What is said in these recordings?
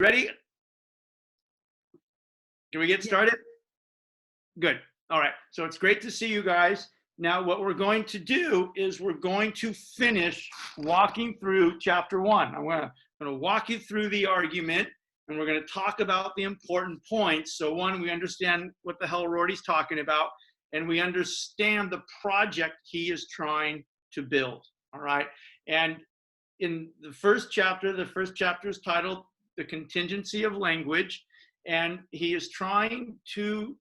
Ready? Can we get started? Good. All right. So it's great to see you guys. Now, what we're going to do is we're going to finish walking through chapter 1. I'm going to walk you through the argument, and we're going to talk about the important points. So one, we understand what the hell Rorty's talking about, and we understand the project he is trying to build. All right. And in the first chapter is titled The Contingency of Language, and he is trying to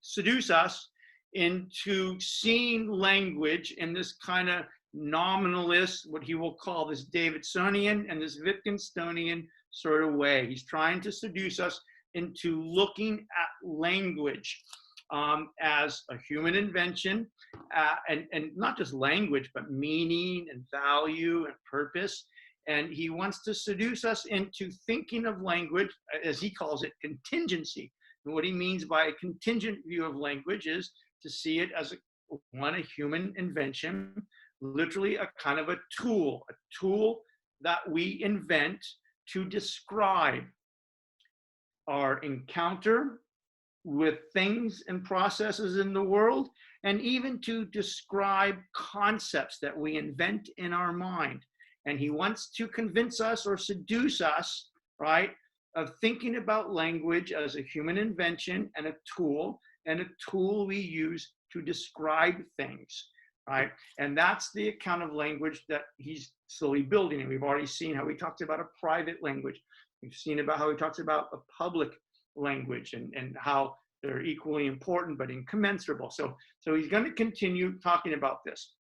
seduce us into seeing language in this kind of nominalist, what he will call this Davidsonian and this Wittgensteinian sort of way. He's trying to seduce us into looking at language as a human invention, and not just language, but meaning and value and purpose. And he wants to seduce us into thinking of language, as he calls it, contingency. And what he means by a contingent view of language is to see it as a human invention, literally a kind of a tool that we invent to describe our encounter with things and processes in the world, and even to describe concepts that we invent in our mind. And he wants to convince us or seduce us, right, of thinking about language as a human invention and a tool we use to describe things, right? And that's the account of language that he's slowly building. And we've already seen how he talks about a private language. We've seen about how he talks about a public language and how they're equally important but incommensurable. So he's going to continue talking about this.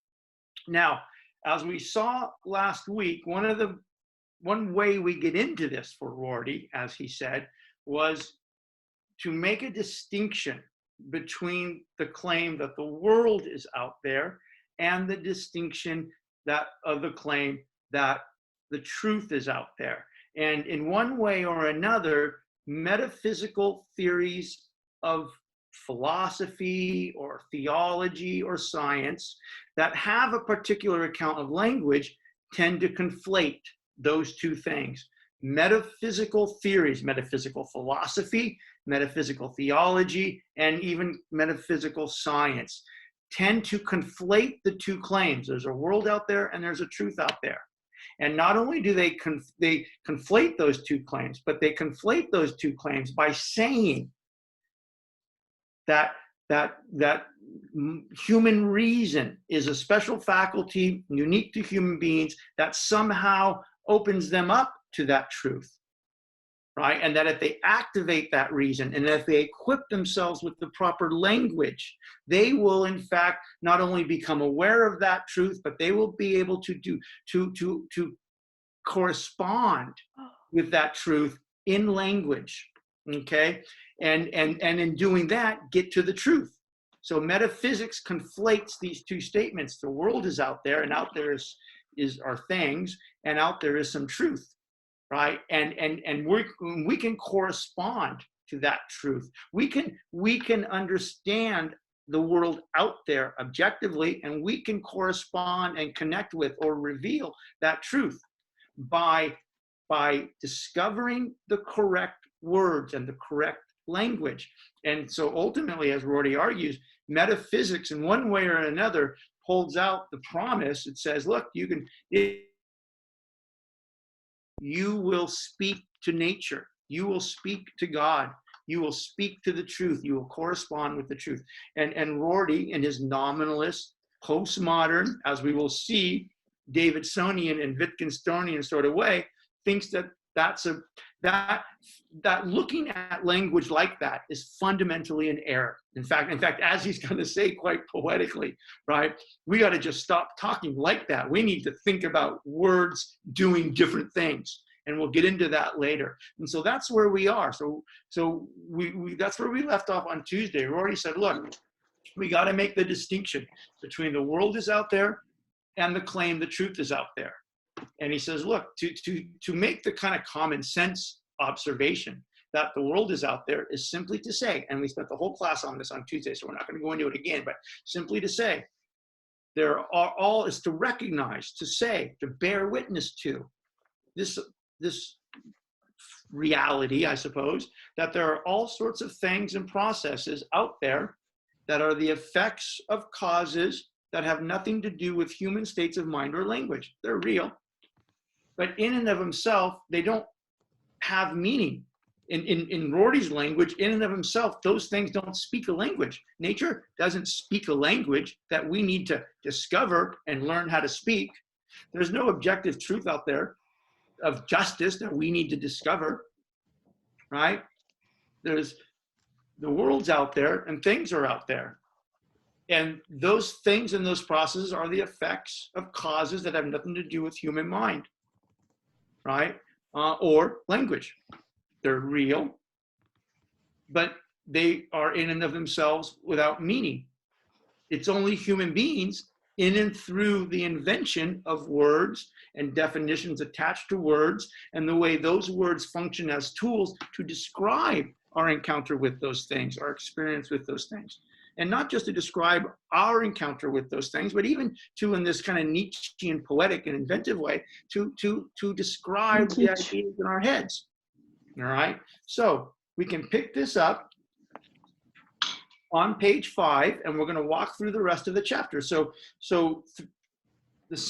Now, as we saw last week, one way we get into this for Rorty, as he said, was to make a distinction between the claim that the world is out there and the distinction that of the claim that the truth is out there. And in one way or another, metaphysical theories of philosophy or theology or science that have a particular account of language tend to conflate those two things. Metaphysical theories, metaphysical philosophy, metaphysical theology, and even metaphysical science tend to conflate the two claims. There's a world out there and there's a truth out there. And not only do they conflate those two claims, but they conflate those two claims by saying that human reason is a special faculty unique to human beings that somehow opens them up to that truth, right? And that if they activate that reason and if they equip themselves with the proper language, they will in fact not only become aware of that truth, but they will be able to correspond with that truth in language, okay? And in doing that, get to the truth. So metaphysics conflates these two statements. The world is out there, and out there are things, and out there is some truth, right? And we can correspond to that truth. We can understand the world out there objectively, and we can correspond and connect with or reveal that truth by discovering the correct words and the correct language. And so ultimately, as Rorty argues, metaphysics in one way or another holds out the promise. It says, look, you will speak to nature, you will speak to God, you will speak to the truth, you will correspond with the truth. And Rorty, in his nominalist, postmodern, as we will see, Davidsonian and Wittgensteinian sort of way, thinks that looking at language like that is fundamentally an error. In fact, as he's going to say quite poetically, right, we got to just stop talking like that. We need to think about words doing different things. And we'll get into that later. And so that's where we are. So that's where we left off on Tuesday. Rorty said, look, we got to make the distinction between the world is out there and the claim the truth is out there. And he says, look, to make the kind of common sense observation that the world is out there is simply to say, and we spent the whole class on this on Tuesday, so we're not going to go into it again, but simply to say, there are all is to recognize, to say, to bear witness to this reality, I suppose, that there are all sorts of things and processes out there that are the effects of causes that have nothing to do with human states of mind or language. They're real, but in and of themselves, they don't have meaning. In Rorty's language, in and of himself, those things don't speak a language. Nature doesn't speak a language that we need to discover and learn how to speak. There's no objective truth out there of justice that we need to discover, right? There's the world's out there and things are out there. And those things and those processes are the effects of causes that have nothing to do with human mind, right? Or language. They're real, but they are in and of themselves without meaning. It's only human beings in and through the invention of words and definitions attached to words and the way those words function as tools to describe our encounter with those things, our experience with those things. And not just to describe our encounter with those things, but even to, in this kind of Nietzschean poetic and inventive way, to describe the ideas in our heads. All right, so we can pick this up on page 5, and we're going to walk through the rest of the chapter. So the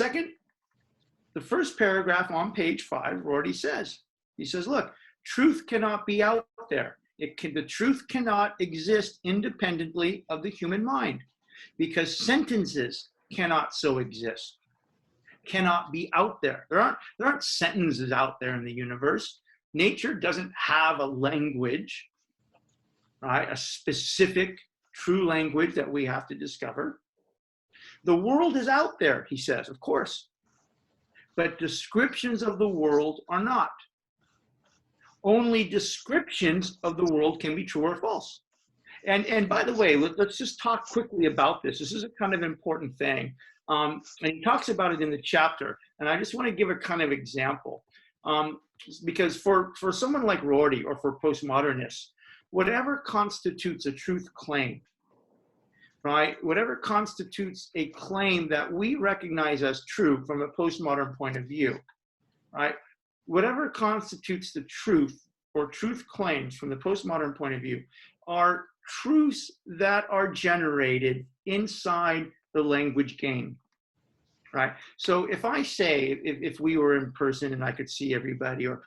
first paragraph on page 5, Rorty says, he says, look, truth cannot be out there. The truth cannot exist independently of the human mind, because sentences cannot so exist, cannot be out there. There aren't sentences out there in the universe. Nature doesn't have a language, right? A specific true language that we have to discover. The world is out there, he says, of course, but descriptions of the world are not. Only descriptions of the world can be true or false. And by the way, let's just talk quickly about this. This is a kind of important thing. And he talks about it in the chapter. And I just want to give a kind of example. Because for someone like Rorty or for postmodernists, whatever constitutes a truth claim, right? Whatever constitutes a claim that we recognize as true from a postmodern point of view, right? Whatever constitutes the truth or truth claims from the postmodern point of view are truths that are generated inside the language game. Right. So if I say, if we were in person and I could see everybody, or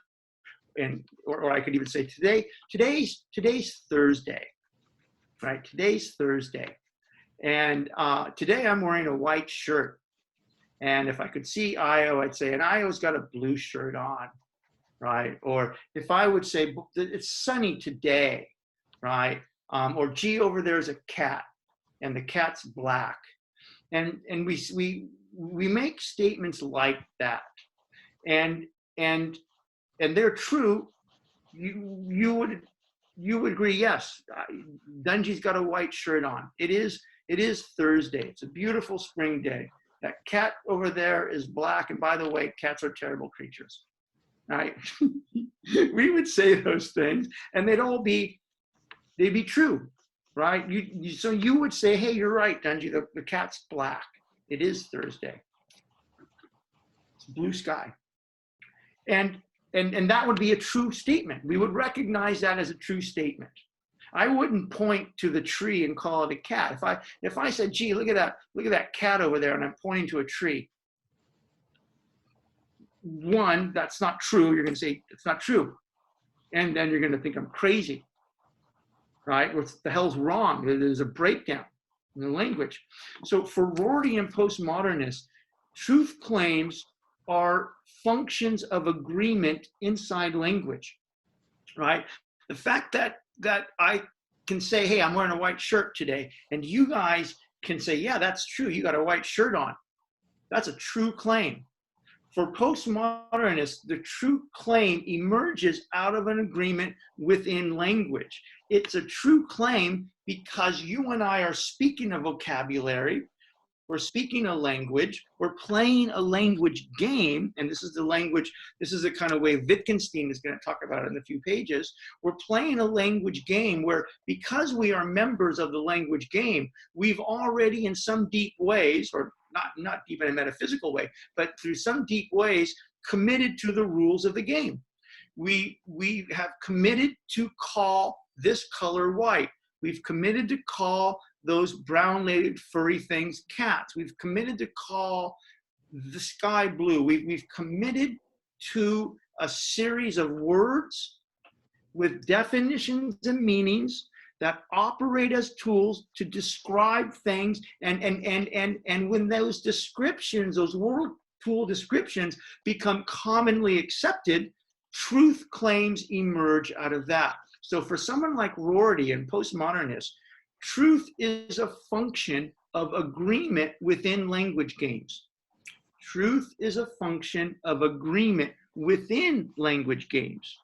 I could even say today's Thursday, right? Today's Thursday, and today I'm wearing a white shirt. And if I could see Io, I'd say, and Io's got a blue shirt on, right? Or if I would say it's sunny today, right? Or gee, over there's a cat, and the cat's black, and we make statements like that, and they're true. You would agree, yes, Dungy's got a white shirt on. It is Thursday. It's a beautiful spring day. That cat over there is black, and by the way, cats are terrible creatures, right? We would say those things, and they'd be true, right? So you would say, hey, you're right, Dungy, the cat's black. It is Thursday. It's blue sky. And that would be a true statement. We would recognize that as a true statement. I wouldn't point to the tree and call it a cat. If I said, gee, look at that cat over there, and I'm pointing to a tree. One, that's not true. You're going to say it's not true. And then you're going to think I'm crazy. Right? What the hell's wrong? There's a breakdown in the language. So for Rorty and postmodernists, truth claims are functions of agreement inside language, right? The fact that I can say, hey, I'm wearing a white shirt today, and you guys can say, yeah, that's true, you got a white shirt on. That's a true claim. For postmodernists, the true claim emerges out of an agreement within language. It's a true claim because you and I are speaking a vocabulary, we're speaking a language, we're playing a language game, and this is the kind of way Wittgenstein is going to talk about it in a few pages. We're playing a language game where, because we are members of the language game, we've already in some deep ways, or not even in a metaphysical way, but through some deep ways, committed to the rules of the game. we have committed to call this color white. We've committed to call those brown-legged furry things cats. We've committed to call the sky blue. We've committed to a series of words with definitions and meanings that operate as tools to describe things. And when those descriptions, those word tool descriptions become commonly accepted, truth claims emerge out of that. So for someone like Rorty and postmodernists, truth is a function of agreement within language games. Truth is a function of agreement within language games,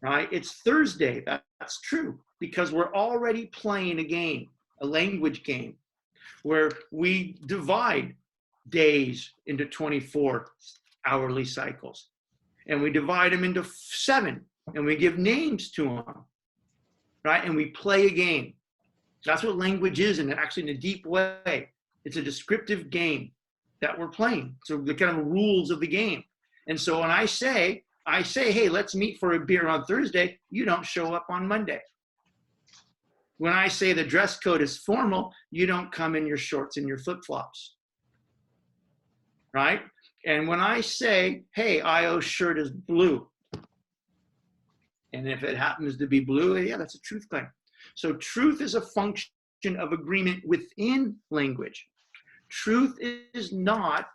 right? It's Thursday, that's true, because we're already playing a game, a language game, where we divide days into 24 hourly cycles. And we divide them into 7, and we give names to them, right? And we play a game. That's what language is, and actually in a deep way. It's a descriptive game that we're playing. So the kind of rules of the game. And so when I say, hey, let's meet for a beer on Thursday, you don't show up on Monday. When I say the dress code is formal, you don't come in your shorts and your flip-flops, right? And when I say, hey, Io's shirt is blue, and if it happens to be blue, yeah, that's a truth claim. So truth is a function of agreement within language. Truth is not,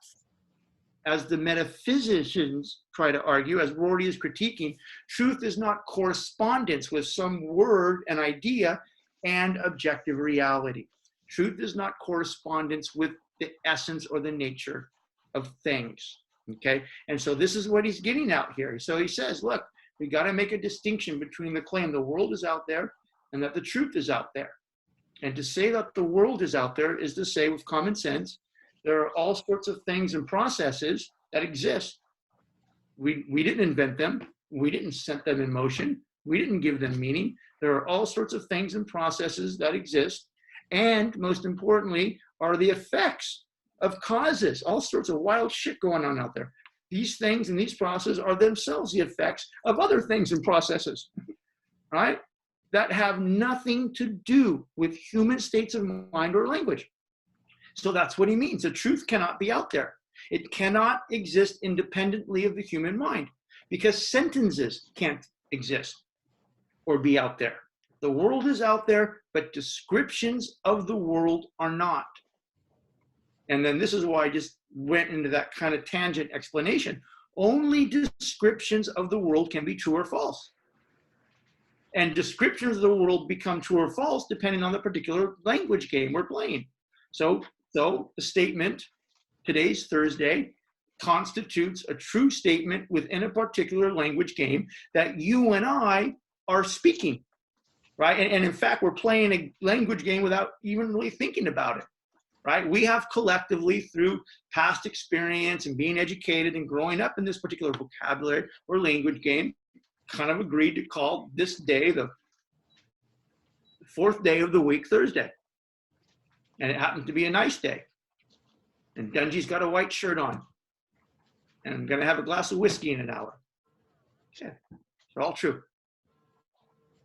as the metaphysicians try to argue, as Rorty is critiquing, truth is not correspondence with some word, an idea, and objective reality. Truth is not correspondence with the essence or the nature of things, okay? And so this is what he's getting out here. So he says, look, we got to make a distinction between the claim the world is out there and that the truth is out there. And to say that the world is out there is to say with common sense, there are all sorts of things and processes that exist. We didn't invent them. We didn't set them in motion. We didn't give them meaning. There are all sorts of things and processes that exist. And most importantly, are the effects of causes, all sorts of wild shit going on out there. These things and these processes are themselves the effects of other things and processes, right? That have nothing to do with human states of mind or language. So that's what he means. The truth cannot be out there. It cannot exist independently of the human mind because sentences can't exist or be out there. The world is out there, but descriptions of the world are not. And then this is why I just went into that kind of tangent explanation. Only descriptions of the world can be true or false. And descriptions of the world become true or false depending on the particular language game we're playing. So the statement, today's Thursday, constitutes a true statement within a particular language game that you and I are speaking, right? And in fact, we're playing a language game without even really thinking about it, right? We have collectively, through past experience and being educated and growing up in this particular vocabulary or language game, kind of agreed to call this day the 4th day of the week, Thursday. And it happened to be a nice day. And Dungy's got a white shirt on. And I'm going to have a glass of whiskey in an hour. Yeah, they're all true.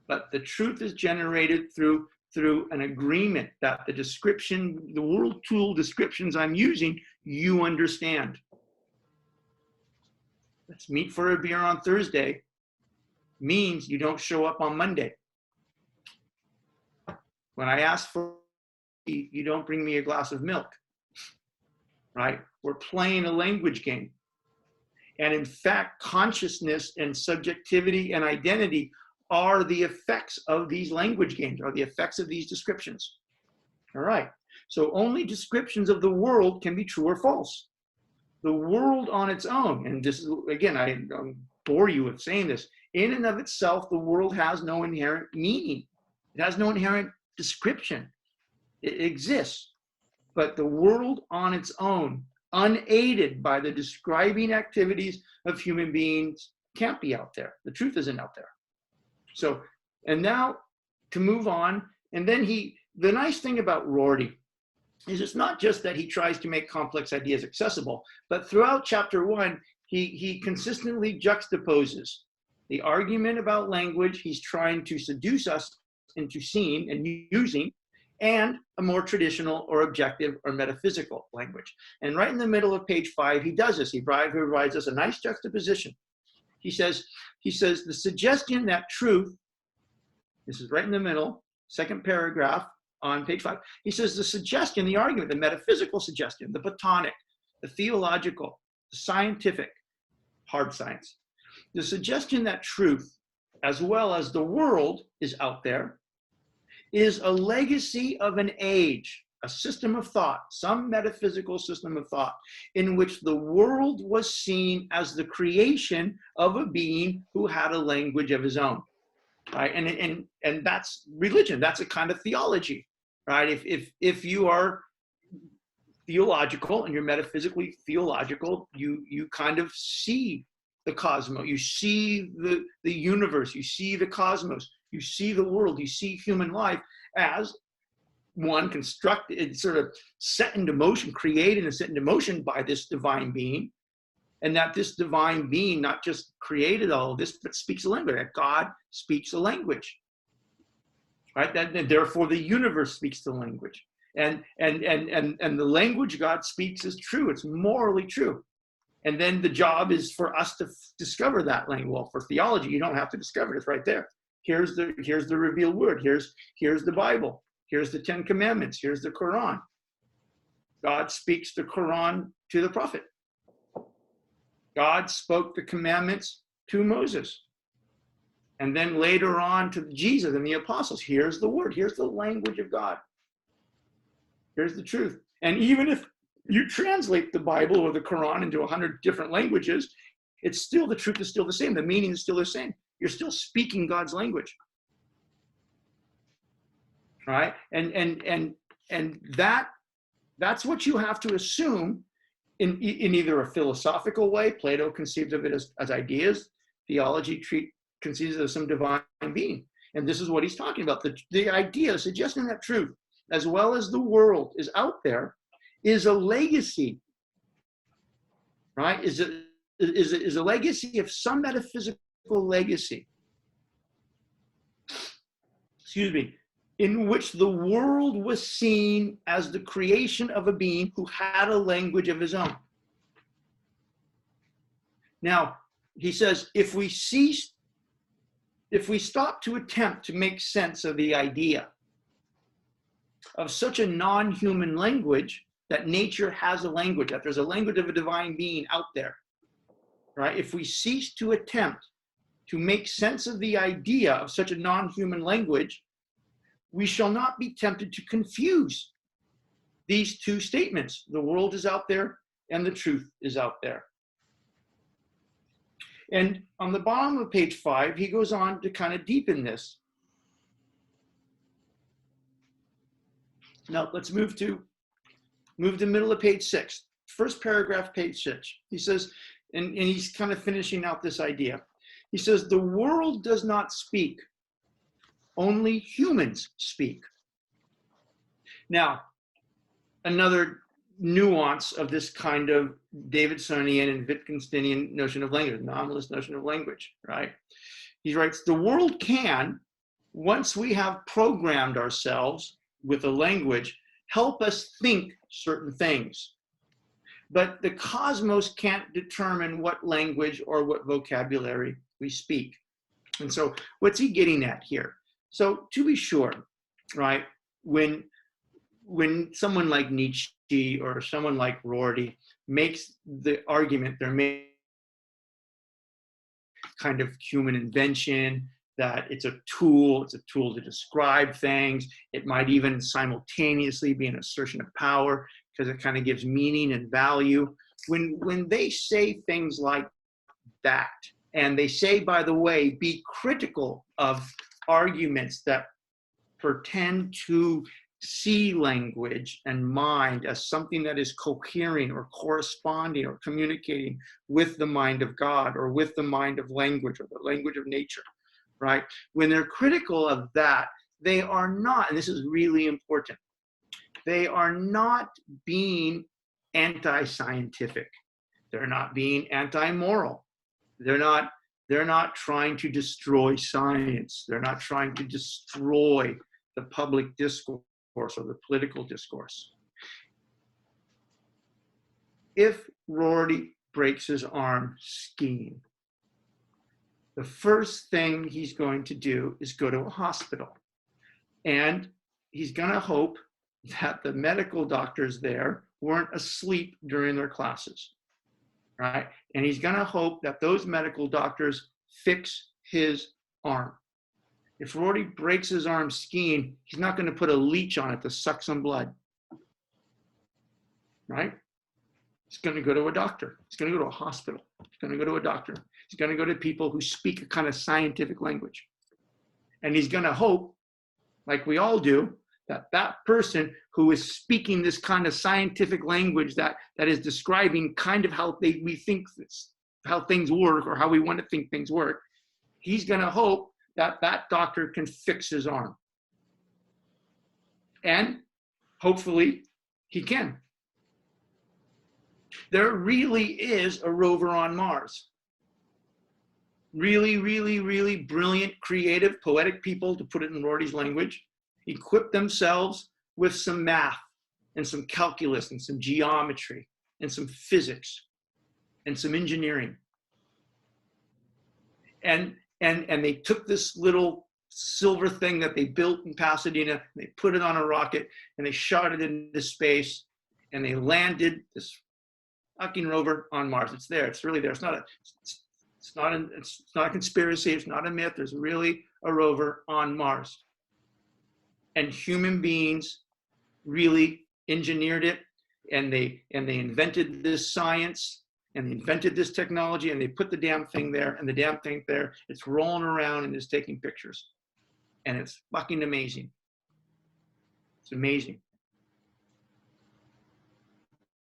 But the truth is generated through an agreement that the description, the world tool descriptions I'm using, you understand. Let's meet for a beer on Thursday means you don't show up on Monday. When I ask for, you don't bring me a glass of milk, right? We're playing a language game. And in fact, consciousness and subjectivity and identity are the effects of these language games, are the effects of these descriptions. All right, so only descriptions of the world can be true or false. The world on its own, and this is, again, I bore you with saying this, in and of itself, the world has no inherent meaning. It has no inherent description. It exists, but the world on its own, unaided by the describing activities of human beings, can't be out there. The truth isn't out there. So, and now to move on, and then the nice thing about Rorty is it's not just that he tries to make complex ideas accessible, but throughout chapter 1, he consistently juxtaposes The argument about language, he's trying to seduce us into seeing and using, and a more traditional or objective or metaphysical language. And right in the middle of page 5, he does this. He provides us a nice juxtaposition. He says, the suggestion that truth, this is right in the middle, second paragraph on page 5. He says the suggestion, the argument, the metaphysical suggestion, the Platonic, the theological, the scientific, hard science, the suggestion that truth, as well as the world, is out there, is a legacy of an age, a system of thought, some metaphysical system of thought, in which the world was seen as the creation of a being who had a language of his own, right? And that's religion. That's a kind of theology, right? If you are theological and you're metaphysically theological, you kind of see the cosmos, you see the universe, you see the cosmos, you see the world, you see human life as one constructed, sort of set into motion, created and set into motion by this divine being, and that this divine being not just created all of this, but speaks a language, that God speaks a language, right? And therefore the universe speaks the language. And the language God speaks is true, it's morally true. And then the job is for us to discover that language. Well, for theology, you don't have to discover it, it's right there. Here's the revealed word. Here's the Bible. Here's the 10 Commandments. Here's the Quran. God speaks the Quran to the prophet. God spoke the commandments to Moses. And then later on to Jesus and the apostles. Here's the word. Here's the language of God. Here's the truth. And even if you translate the Bible or the Quran into 100 different languages, it's still, the truth is still the same. The meaning is still the same. You're still speaking God's language, right? And that's what you have to assume in either a philosophical way. Plato conceived of it as ideas. Theology conceives it as some divine being. And this is what he's talking about. The idea, suggesting that truth, as well as the world, is out there, is a legacy, right? Is a legacy of some metaphysical legacy, excuse me, in which the world was seen as the creation of a being who had a language of his own. Now, he says, if we stop to attempt to make sense of the idea of such a non-human language, that nature has a language, that there's a language of a divine being out there, right? If we cease to attempt to make sense of the idea of such a non-human language, we shall not be tempted to confuse these two statements. The world is out there and the truth is out there. And on the bottom of page 5, he goes on to kind of deepen this. Now let's move to middle of page 6. First paragraph, page 6. He says, and he's kind of finishing out this idea. He says, the world does not speak, only humans speak. Now, another nuance of this kind of Davidsonian and Wittgensteinian notion of language, nominalist notion of language, right? He writes, the world can, once we have programmed ourselves with a language, help us think certain things. But the cosmos can't determine what language or what vocabulary we speak. And so what's he getting at here? So to be sure, right, when someone like Nietzsche or someone like Rorty makes the argument they're making kind of human invention, that it's a tool to describe things. It might even simultaneously be an assertion of power because it kind of gives meaning and value. When they say things like that, and they say, by the way, be critical of arguments that pretend to see language and mind as something that is cohering or corresponding or communicating with the mind of God or with the mind of language or the language of nature, right? When they're critical of that, they are not, and this is really important, they are not being anti-scientific. They're not being anti-moral. They're not They're not trying to destroy science. They're not trying to destroy the public discourse or the political discourse. If Rorty breaks his arm skiing, the first thing he's going to do is go to a hospital. And he's going to hope that the medical doctors there weren't asleep during their classes, right? And he's going to hope that those medical doctors fix his arm. If Rorty breaks his arm skiing, he's not going to put a leech on it to suck some blood, right? He's going to go to a doctor. He's going to go to a hospital. He's going to go to a doctor. He's going to go to people who speak a kind of scientific language. And he's going to hope, like we all do, that that person who is speaking this kind of scientific language that is describing kind of how we think this, how things work or how we want to think things work, he's going to hope that that doctor can fix his arm. And hopefully he can. There really is a rover on Mars. Really, really, really brilliant, creative, poetic people, to put it in Rorty's language, equip themselves with some math and some calculus and some geometry and some physics and some engineering. And they took this little silver thing that they built in Pasadena, and they put it on a rocket, and they shot it into space, and they landed this fucking rover on Mars. It's there. It's really there. It's not a conspiracy. It's not a myth. There's really a rover on Mars. And human beings really engineered it, and they invented this science, and they invented this technology, and they put the damn thing there, and the damn thing there, it's rolling around and it's taking pictures. And it's fucking amazing. It's amazing.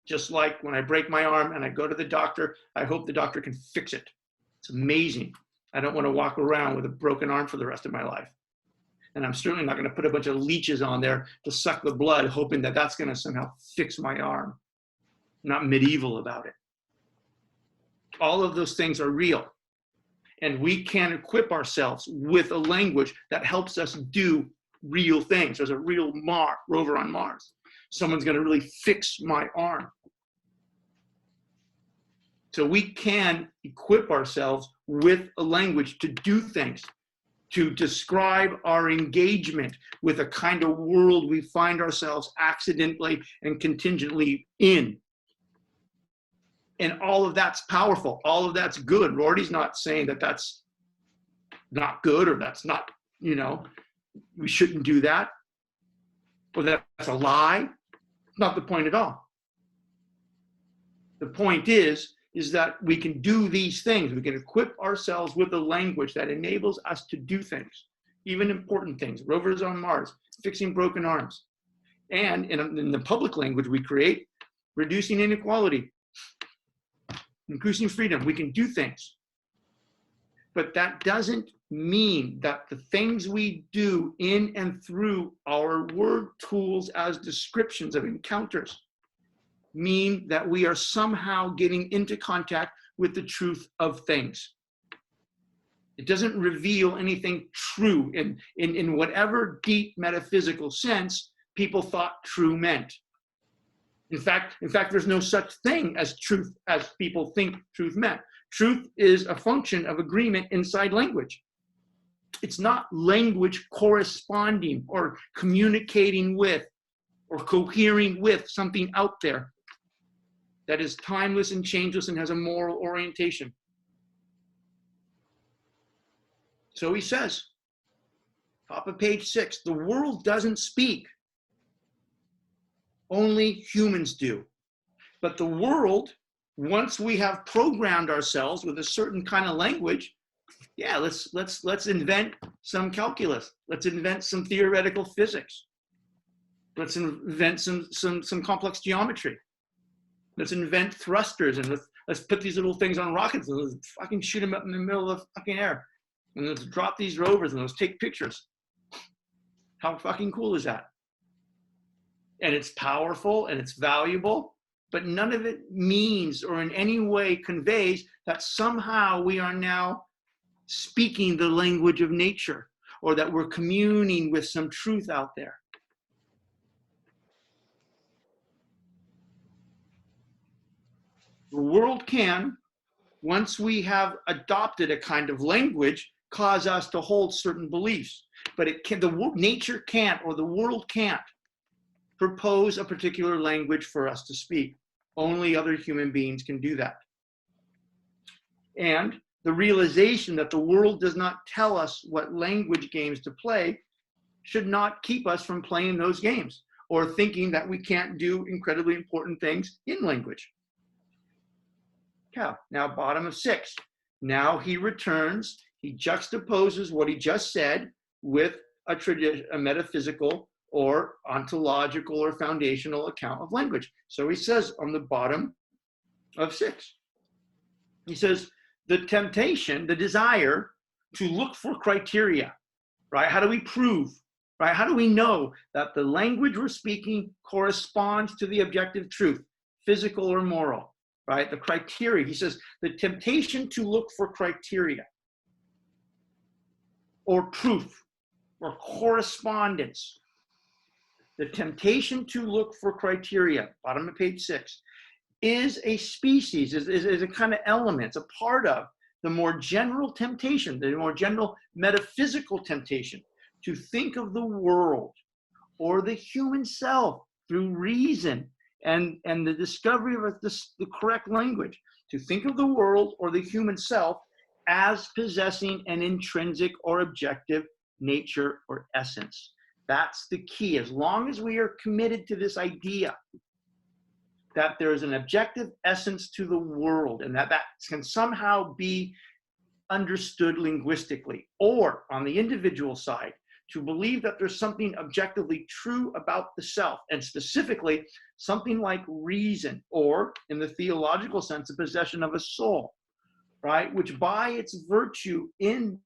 Just like when I break my arm and I go to the doctor, I hope the doctor can fix it. It's amazing. I don't want to walk around with a broken arm for the rest of my life. And I'm certainly not going to put a bunch of leeches on there to suck the blood, hoping that that's going to somehow fix my arm. I'm not medieval about it. All of those things are real. And we can equip ourselves with a language that helps us do real things. There's a real rover on Mars. Someone's going to really fix my arm. So we can equip ourselves with a language to do things, to describe our engagement with a kind of world we find ourselves accidentally and contingently in. And all of that's powerful. All of that's good. Rorty's not saying that that's not good or that's not, we shouldn't do that, or that's a lie. It's not the point at all. The point is that we can do these things. We can equip ourselves with a language that enables us to do things, even important things. Rovers on Mars, fixing broken arms. And in the public language we create, reducing inequality, increasing freedom. We can do things. But that doesn't mean that the things we do in and through our word tools as descriptions of encounters mean that we are somehow getting into contact with the truth of things. It doesn't reveal anything true in whatever deep metaphysical sense people thought true meant. In fact, there's no such thing as truth as people think truth meant. Truth is a function of agreement inside language. It's not language corresponding or communicating with or cohering with something out there that is timeless and changeless and has a moral orientation. So he says, top of page 6, the world doesn't speak. Only humans do. But the world, once we have programmed ourselves with a certain kind of language, yeah, let's invent some calculus. Let's invent some theoretical physics. Let's invent some complex geometry. Let's invent thrusters, and let's put these little things on rockets and let's fucking shoot them up in the middle of the fucking air. And let's drop these rovers and let's take pictures. How fucking cool is that? And it's powerful and it's valuable, but none of it means or in any way conveys that somehow we are now speaking the language of nature, or that we're communing with some truth out there. The world can, once we have adopted a kind of language, cause us to hold certain beliefs. But it can, nature can't, or the world can't propose a particular language for us to speak. Only other human beings can do that. And the realization that the world does not tell us what language games to play should not keep us from playing those games or thinking that we can't do incredibly important things in language. Okay, now bottom of 6. Now he returns, he juxtaposes what he just said with a metaphysical or ontological or foundational account of language. So he says on the bottom of 6, he says, the temptation, the desire to look for criteria, right? How do we prove, right? How do we know that the language we're speaking corresponds to the objective truth, physical or moral, right? The criteria, he says, the temptation to look for criteria or proof or correspondence, the temptation to look for criteria, bottom of page 6, is a species, is a kind of element, it's a part of the more general temptation, the more general metaphysical temptation to think of the world or the human self through reason and the discovery of the correct language, to think of the world or the human self as possessing an intrinsic or objective nature or essence. That's the key. As long as we are committed to this idea that there is an objective essence to the world and that can somehow be understood linguistically, or on the individual side, to believe that there's something objectively true about the self, and specifically something like reason, or in the theological sense, a possession of a soul, right? Which by its virtue in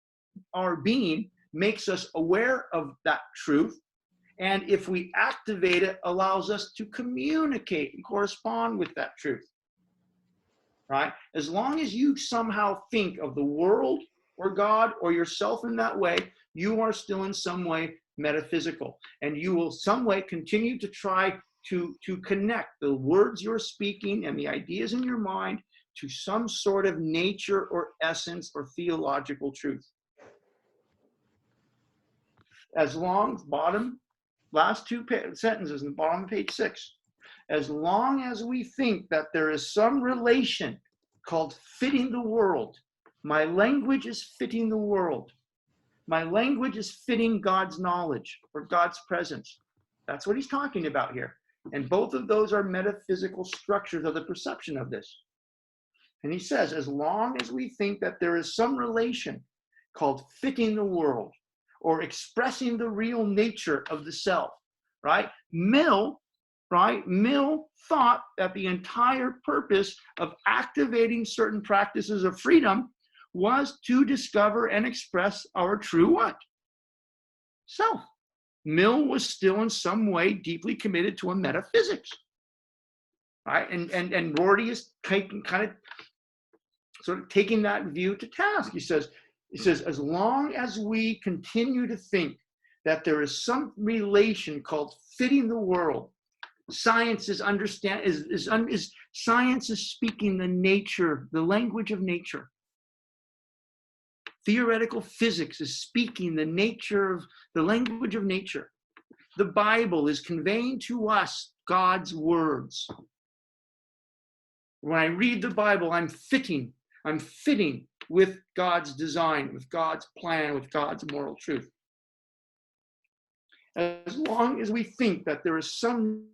our being makes us aware of that truth. And if we activate it, allows us to communicate and correspond with that truth, right? As long as you somehow think of the world or God or yourself in that way, you are still in some way metaphysical. And you will some way continue to try to connect the words you're speaking and the ideas in your mind to some sort of nature or essence or theological truth. As long, last two sentences in the bottom of page 6. As long as we think that there is some relation called fitting the world, my language is fitting the world. My language is fitting God's knowledge or God's presence. That's what he's talking about here. And both of those are metaphysical structures of the perception of this. And he says, as long as we think that there is some relation called fitting the world, or expressing the real nature of the self, right? Mill thought that the entire purpose of activating certain practices of freedom was to discover and express our true what? Self. Mill was still in some way deeply committed to a metaphysics, right? And Rorty is kind of sort of taking that view to task. He says, as long as we continue to think that there is some relation called fitting the world, science is science is speaking the nature, the language of nature. Theoretical physics is speaking the nature of the language of nature. The Bible is conveying to us God's words. When I read the Bible, I'm fitting with God's design, with God's plan, with God's moral truth. As long as we think that there is some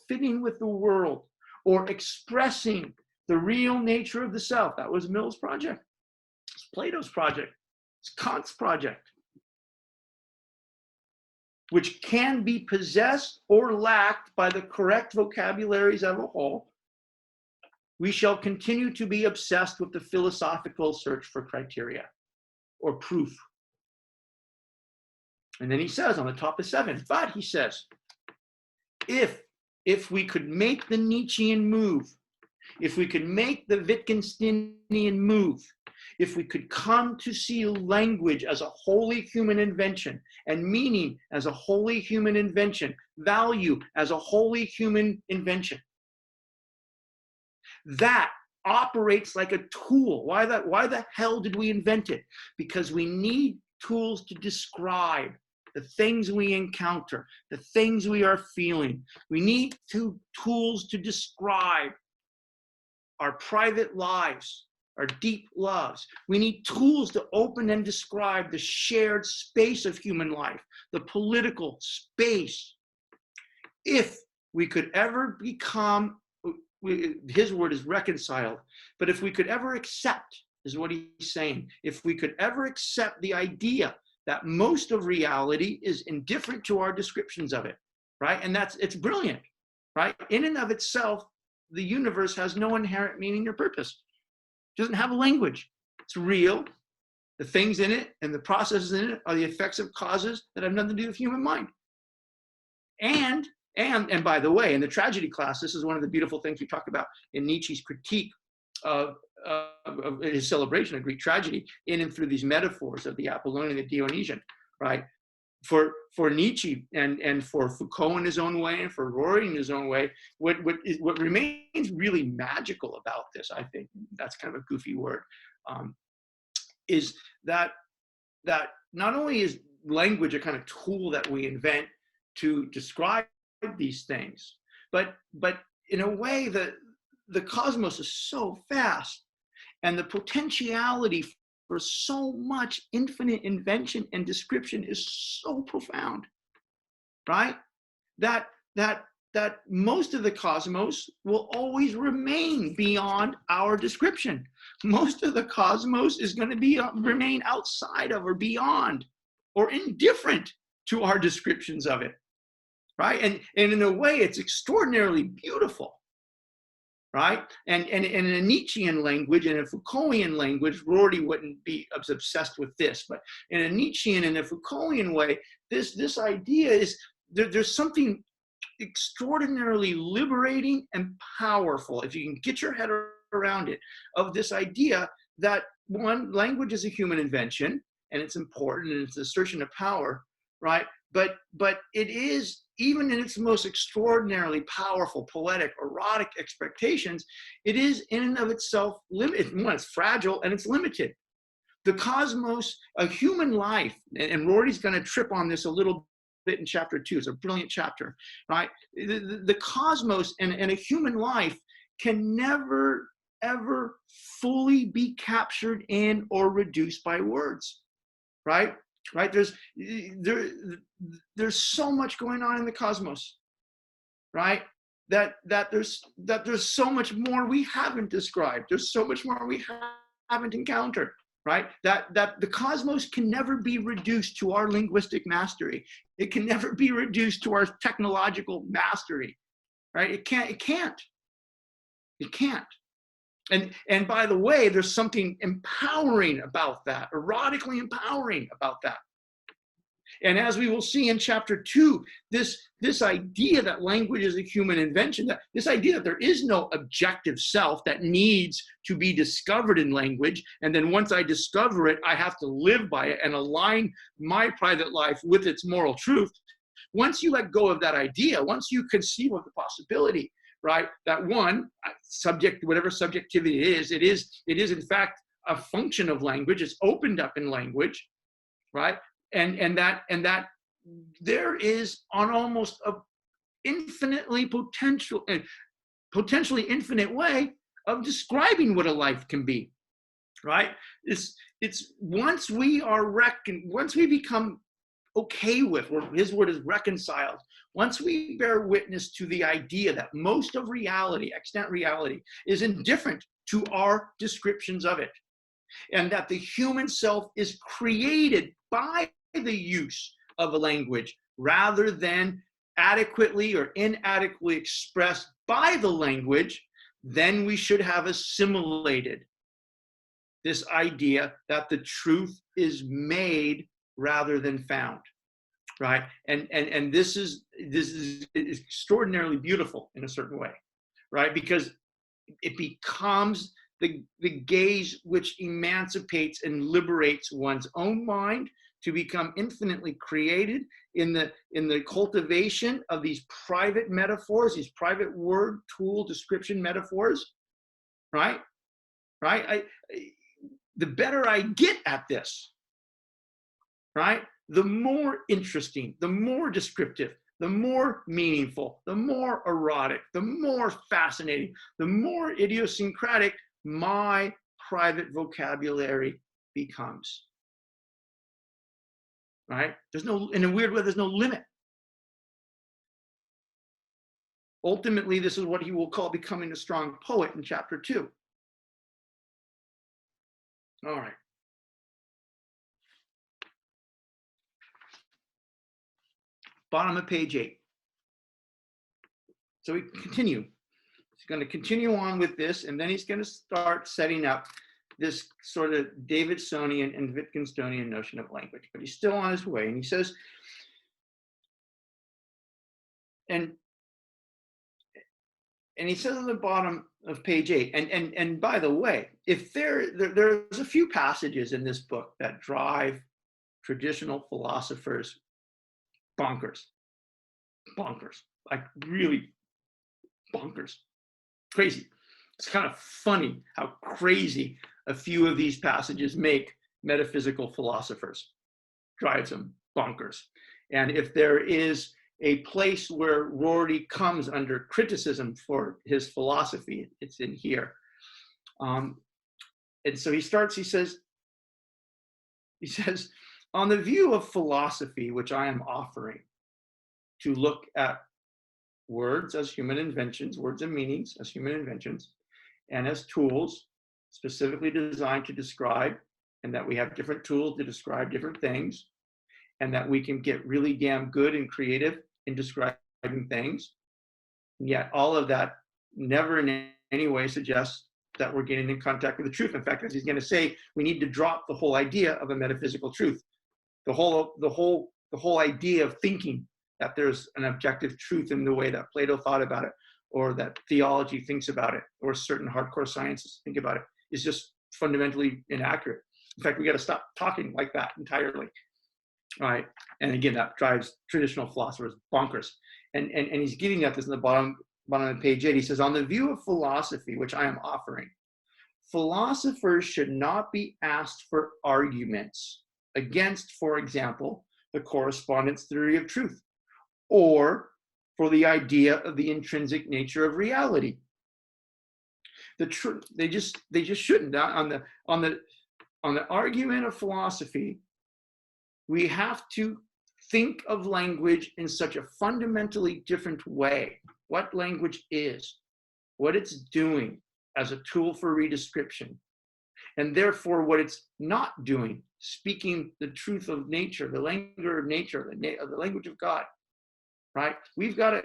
fitting with the world or expressing the real nature of the self, that was Mill's project. It's Plato's project. It's Kant's project, which can be possessed or lacked by the correct vocabularies as a whole. We shall continue to be obsessed with the philosophical search for criteria or proof. And then he says on the top of 7, but he says, if we could make the Nietzschean move, if we could make the Wittgensteinian move, if we could come to see language as a wholly human invention, and meaning as a wholly human invention, value as a wholly human invention, that operates like a tool. Why the hell did we invent it? Because we need tools to describe the things we encounter, the things we are feeling. We need tools to describe our private lives, our deep loves. We need tools to open and describe the shared space of human life, the political space. If we could ever become, his word is reconciled, but if we could ever accept, is what he's saying, if we could ever accept the idea that most of reality is indifferent to our descriptions of it, right? And it's brilliant, right? In and of itself, the universe has no inherent meaning or purpose. It doesn't have a language. It's real. The things in it and the processes in it are the effects of causes that have nothing to do with human mind. And by the way, in the tragedy class, this is one of the beautiful things we talk about in Nietzsche's critique of his celebration of Greek tragedy, in and through these metaphors of the Apollonian and the Dionysian, right? For Nietzsche and for Foucault in his own way and for Rorty in his own way, what remains really magical about this, I think, that's kind of a goofy word, is that not only is language a kind of tool that we invent to describe these things, but in a way that the cosmos is so vast, and the potentiality for so much infinite invention and description is so profound, right? That most of the cosmos will always remain beyond our description. Most of the cosmos is going to remain outside of or beyond or indifferent to our descriptions of it, right? And in a way, it's extraordinarily beautiful. Right? And in a Nietzschean language and a Foucaultian language, Rorty wouldn't be obsessed with this, but in a Nietzschean and a Foucaultian way, this idea is there's something extraordinarily liberating and powerful, if you can get your head around it, of this idea that, one, language is a human invention and it's important and it's an assertion of power, right? But it is, even in its most extraordinarily powerful, poetic, erotic expectations, it is in and of itself limited. One, it's fragile and it's limited. The cosmos, a human life, and Rorty's going to trip on this a little bit in chapter 2. It's a brilliant chapter, right? The cosmos and a human life can never, ever fully be captured in or reduced by words, right? Right? There's so much going on in the cosmos, right? That there's so much more we haven't described. There's so much more we haven't encountered, right? That the cosmos can never be reduced to our linguistic mastery. It can never be reduced to our technological mastery, right? It can't. And by the way, there's something empowering about that, erotically empowering about that. And as we will see in chapter 2, this idea that language is a human invention, that this idea that there is no objective self that needs to be discovered in language, and then once I discover it, I have to live by it and align my private life with its moral truth. Once you let go of that idea, once you conceive of the possibility, right, that one, whatever subjectivity it is in fact a function of language. It's opened up in language, right? And that there is an almost a potentially infinite way of describing what a life can be, right? It's once we become okay with, or his word is reconciled, once we bear witness to the idea that most of reality, extant reality, is indifferent to our descriptions of it, and that the human self is created by the use of a language rather than adequately or inadequately expressed by the language, then we should have assimilated this idea that the truth is made rather than found, right? And this is extraordinarily beautiful in a certain way, right? Because it becomes the gaze which emancipates and liberates one's own mind to become infinitely created in the cultivation of these private metaphors, these private word, tool, description metaphors, right? Right? The better I get at this, right? The more interesting, the more descriptive, the more meaningful, the more erotic, the more fascinating, the more idiosyncratic my private vocabulary becomes. Right? There's no, in a weird way, there's no limit. Ultimately, this is what he will call becoming a strong poet in chapter 2. All right. Bottom of page 8. So we continue. He's going to continue on with this, and then he's going to start setting up this sort of Davidsonian and Wittgensteinian notion of language. But he's still on his way, and he says, and he says on the bottom of page 8, and by the way, if there's a few passages in this book that drive traditional philosophers bonkers, like really bonkers, crazy. It's kind of funny how crazy a few of these passages make metaphysical philosophers, drives them bonkers. And if there is a place where Rorty comes under criticism for his philosophy, it's in here. And so he says, on the view of philosophy, which I am offering, to look at words as human inventions, words and meanings as human inventions, and as tools specifically designed to describe, and that we have different tools to describe different things, and that we can get really damn good and creative in describing things. And yet all of that never in any way suggests that we're getting in contact with the truth. In fact, as he's going to say, we need to drop the whole idea of a metaphysical truth. The whole idea of thinking that there's an objective truth in the way that Plato thought about it, or that theology thinks about it, or certain hardcore sciences think about it, is just fundamentally inaccurate. In fact, we got to stop talking like that entirely. All right. And again, that drives traditional philosophers bonkers. And he's getting at this in the bottom of page 8. He says, on the view of philosophy, which I am offering, philosophers should not be asked for arguments against, for example, the correspondence theory of truth, or for the idea of the intrinsic nature of reality. They just shouldn't. On the argument of philosophy, we have to think of language in such a fundamentally different way. What language is, what it's doing as a tool for redescription, and therefore what it's not doing, speaking the truth of nature, the language of nature, the language of God, right? We've got to,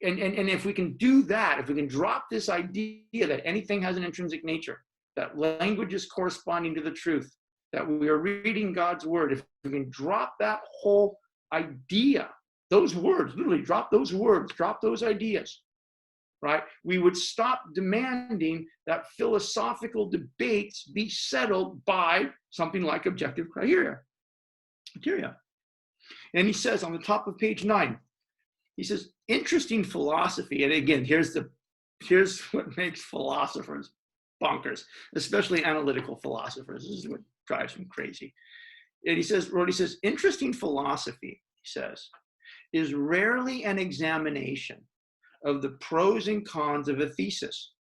and if we can do that, if we can drop this idea that anything has an intrinsic nature, that language is corresponding to the truth, that we are reading God's word, if we can drop that whole idea, those words, literally drop those words, drop those ideas, right? We would stop demanding that philosophical debates be settled by something like objective criteria. And he says on the top of page 9, he says, interesting philosophy, and again, here's what makes philosophers bonkers, especially analytical philosophers. This is what drives them crazy. And he says, Rorty says, interesting philosophy, he says, is rarely an examination of the pros and cons of a thesis.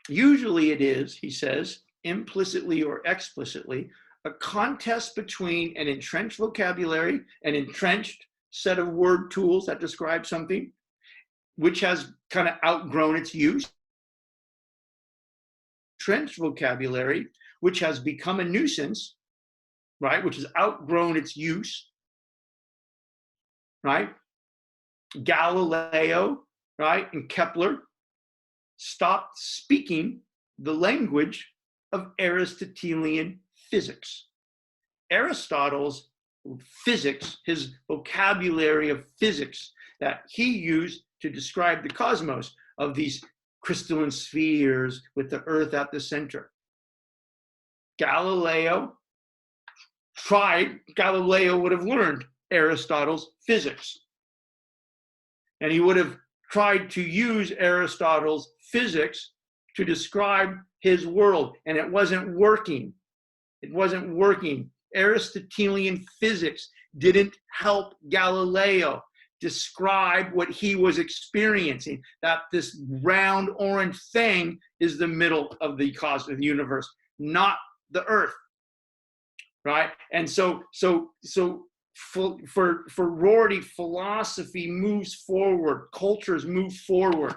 Usually it is, he says, implicitly or explicitly, a contest between an entrenched vocabulary, an entrenched set of word tools that describe something, which has kind of outgrown its use, entrenched vocabulary, which has become a nuisance, right, which has outgrown its use, right? Galileo, right, and Kepler stopped speaking the language of Aristotelian physics. Aristotle's physics, his vocabulary of physics that he used to describe the cosmos of these crystalline spheres with the earth at the center. Galileo would have learned Aristotle's physics. And he would have tried to use Aristotle's physics to describe his world, and it wasn't working. It wasn't working. Aristotelian physics didn't help Galileo describe what he was experiencing, that this round orange thing is the middle of the cosmos of the universe, not the earth, right? And so for Rorty, philosophy moves forward, cultures move forward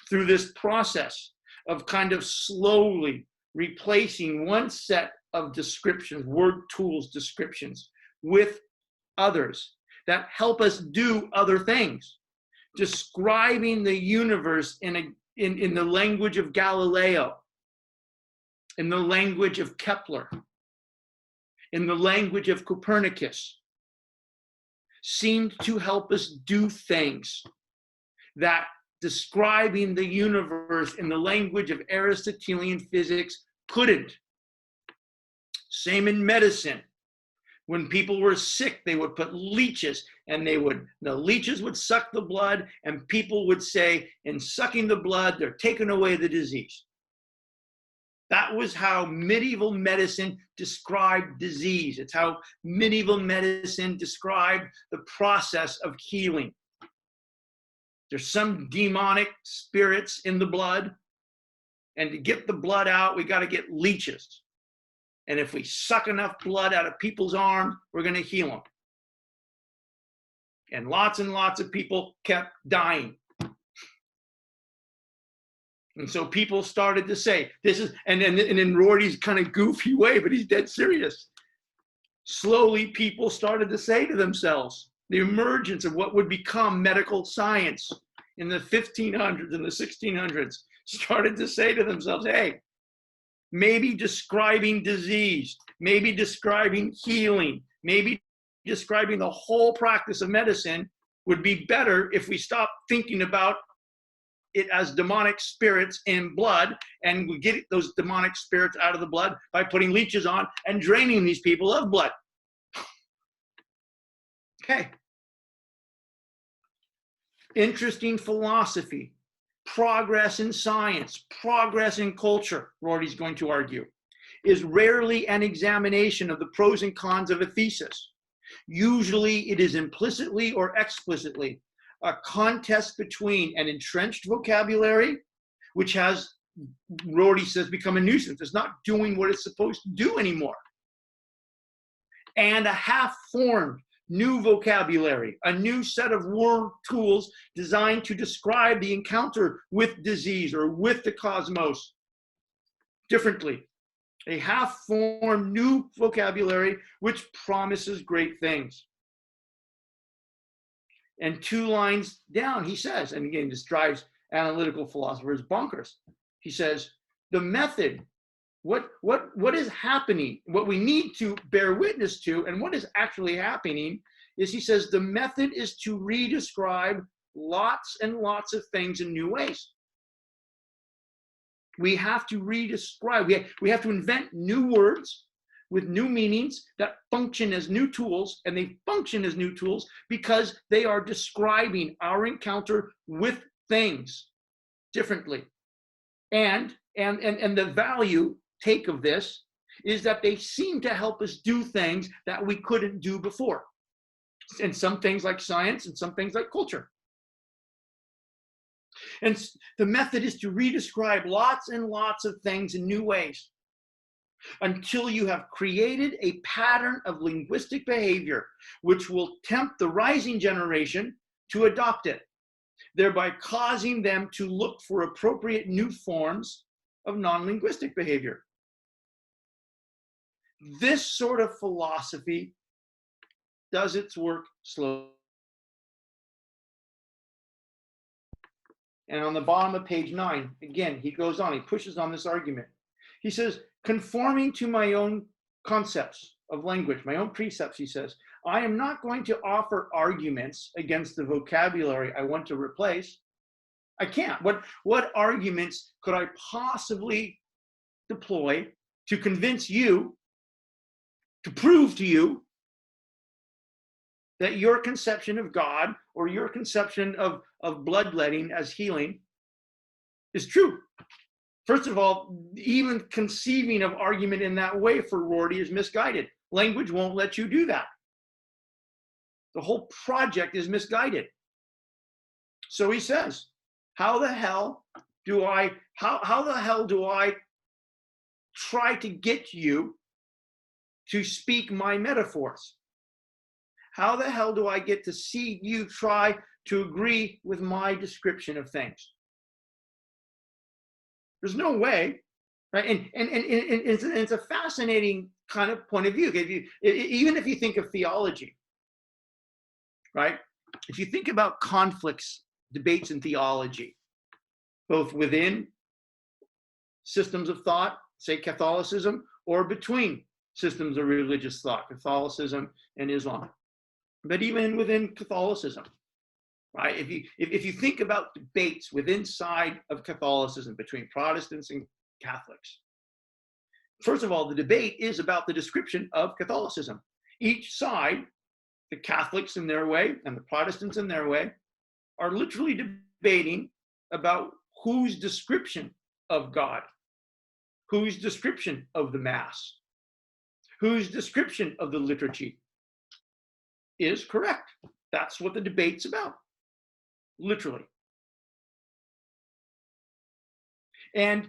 through this process of kind of slowly replacing one set of descriptions, word tools descriptions, with others that help us do other things. Describing the universe in the language of Galileo, in the language of Kepler, in the language of Copernicus, seemed to help us do things that describing the universe in the language of Aristotelian physics couldn't. Same in medicine. When people were sick, they would put leeches, and the leeches would suck the blood, and people would say, in sucking the blood, they're taking away the disease. That was how medieval medicine described disease. It's how medieval medicine described the process of healing. There's some demonic spirits in the blood, and to get the blood out, we got to get leeches. And if we suck enough blood out of people's arms, we're going to heal them. And lots of people kept dying. And so people started to say, this is, and in Rorty's kind of goofy way, but he's dead serious. Slowly, people started to say to themselves, the emergence of what would become medical science in the 1500s and the 1600s started to say to themselves, hey, maybe describing disease, maybe describing healing, maybe describing the whole practice of medicine would be better if we stopped thinking about it as demonic spirits in blood, and we get those demonic spirits out of the blood by putting leeches on and draining these people of blood. Okay. Interesting philosophy. Progress in science, progress in culture, Rorty's going to argue, is rarely an examination of the pros and cons of a thesis. Usually it is implicitly or explicitly a contest between an entrenched vocabulary, which has, Rorty says, become a nuisance. It's not doing what it's supposed to do anymore. And a half-formed new vocabulary, a new set of word tools designed to describe the encounter with disease or with the cosmos differently. A half-formed new vocabulary which promises great things. And 2 lines down, he says, and again, this drives analytical philosophers bonkers. He says, the method, what is happening, what we need to bear witness to, and what is actually happening is, he says, the method is to redescribe lots and lots of things in new ways. We have to redescribe, we have to invent new words with new meanings that function as new tools, and they function as new tools because they are describing our encounter with things differently. And the value take of this is that they seem to help us do things that we couldn't do before. And some things like science and some things like culture. And the method is to redescribe lots and lots of things in new ways until you have created a pattern of linguistic behavior which will tempt the rising generation to adopt it, thereby causing them to look for appropriate new forms of non-linguistic behavior. This sort of philosophy does its work slowly. And on the bottom of page 9, again, he goes on, he pushes on this argument. He says, conforming to my own concepts of language, my own precepts, he says, I am not going to offer arguments against the vocabulary I want to replace. I can't. What arguments could I possibly deploy to convince you, to prove to you that your conception of God or your conception of bloodletting as healing is true? First of all, even conceiving of argument in that way for Rorty is misguided. Language won't let you do that. The whole project is misguided. So he says, how the hell do I try to get you to speak my metaphors? How the hell do I get to see you try to agree with my description of things? There's no way, right? And it's a fascinating kind of point of view. Even if you think of theology, right? If you think about conflicts, debates in theology, both within systems of thought, say Catholicism, or between systems of religious thought, Catholicism and Islam, but even within Catholicism, right? If you think about debates within side of Catholicism between Protestants and Catholics, first of all, the debate is about the description of Catholicism. Each side, the Catholics in their way and the Protestants in their way, are literally debating about whose description of God, whose description of the Mass, whose description of the liturgy is correct. That's what the debate's about, literally. And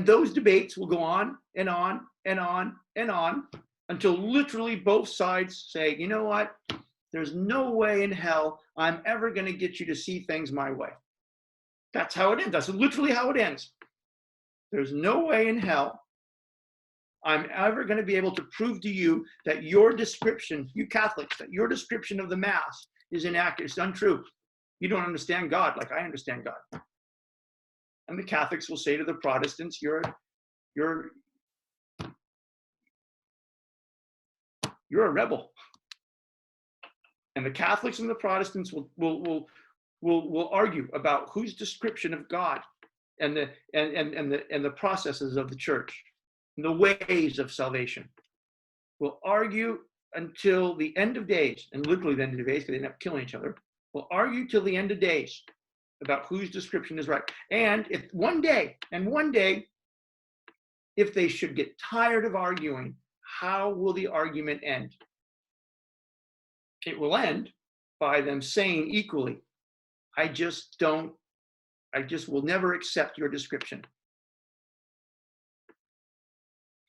those debates will go on and on and on and on until literally both sides say, you know what? There's no way in hell I'm ever going to get you to see things my way. That's how it ends. That's literally how it ends. There's no way in hell I'm ever going to be able to prove to you that your description, you Catholics, that your description of the Mass is inaccurate, it's untrue. You don't understand God like I understand God. And the Catholics will say to the Protestants, you're a rebel. And the Catholics and the Protestants will argue about whose description of God and the processes of the church, and the ways of salvation. Will argue until the end of days, and literally the end of days, because they end up killing each other. Will argue till the end of days about whose description is right. And if one day, if they should get tired of arguing, how will the argument end? It will end by them saying equally, I just will never accept your description.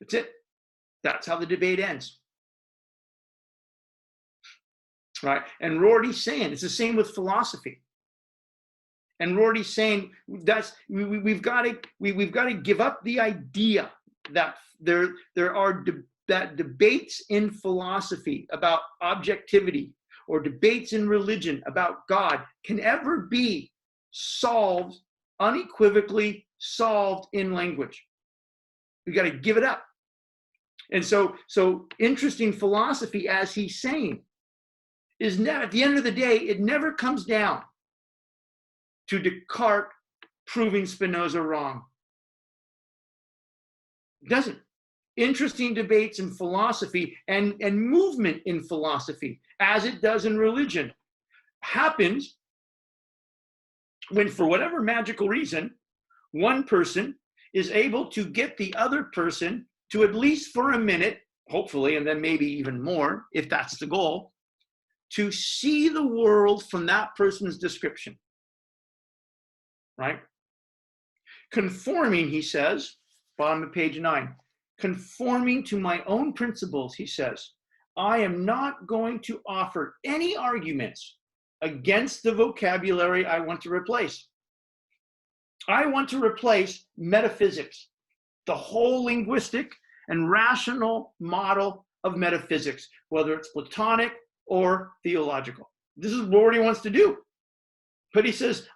That's it. That's how the debate ends. Right? And Rorty's saying, it's the same with philosophy. And Rorty's saying we've got to give up the idea that there are debates in philosophy about objectivity or debates in religion about God can ever be solved, unequivocally solved in language. We got to give it up. And so interesting philosophy, as he's saying, is never, at the end of the day, it never comes down to Descartes proving Spinoza wrong. It doesn't. Interesting debates in philosophy and movement in philosophy, as it does in religion, happens when, for whatever magical reason, one person is able to get the other person to, at least for a minute, hopefully, and then maybe even more, if that's the goal, to see the world from that person's description. Right? Conforming, he says, bottom of page 9, conforming to my own principles, he says, I am not going to offer any arguments against the vocabulary I want to replace. I want to replace metaphysics, the whole linguistic and rational model of metaphysics, whether it's Platonic or theological. This is what he wants to do. But he says,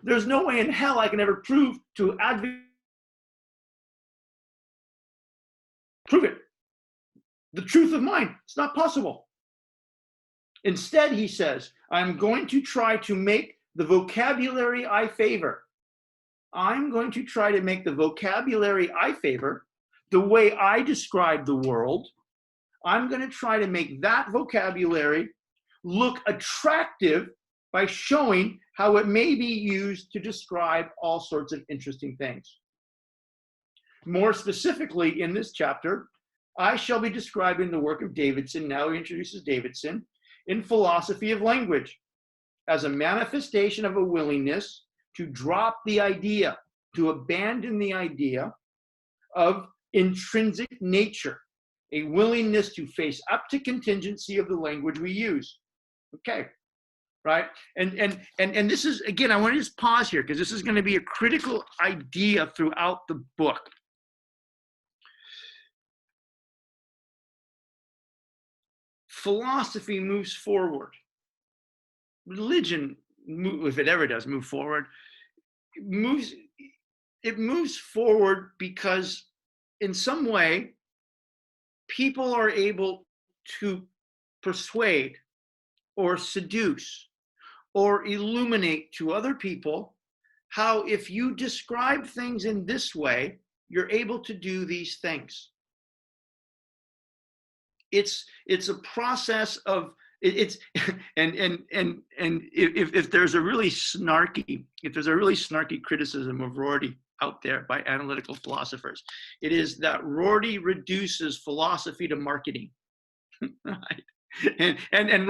there's no way in hell I can ever prove it. The truth of mine. It's not possible. Instead, he says, I'm going to try to make the vocabulary I favor. I'm going to try to make the vocabulary I favor, the way I describe the world, I'm going to try to make that vocabulary look attractive by showing how it may be used to describe all sorts of interesting things. More specifically, in this chapter, I shall be describing the work of Davidson, now he introduces Davidson, in philosophy of language as a manifestation of a willingness to drop the idea, to abandon the idea of intrinsic nature, a willingness to face up to contingency of the language we use. Okay, right? And this is, again, I want to just pause here because this is going to be a critical idea throughout the book. Philosophy moves forward. Religion, if it ever does move forward, it moves forward because in some way people are able to persuade or seduce or illuminate to other people how if you describe things in this way, you're able to do these things. It's a process of it's and if there's a really snarky criticism of Rorty out there by analytical philosophers, it is that Rorty reduces philosophy to marketing. Right? And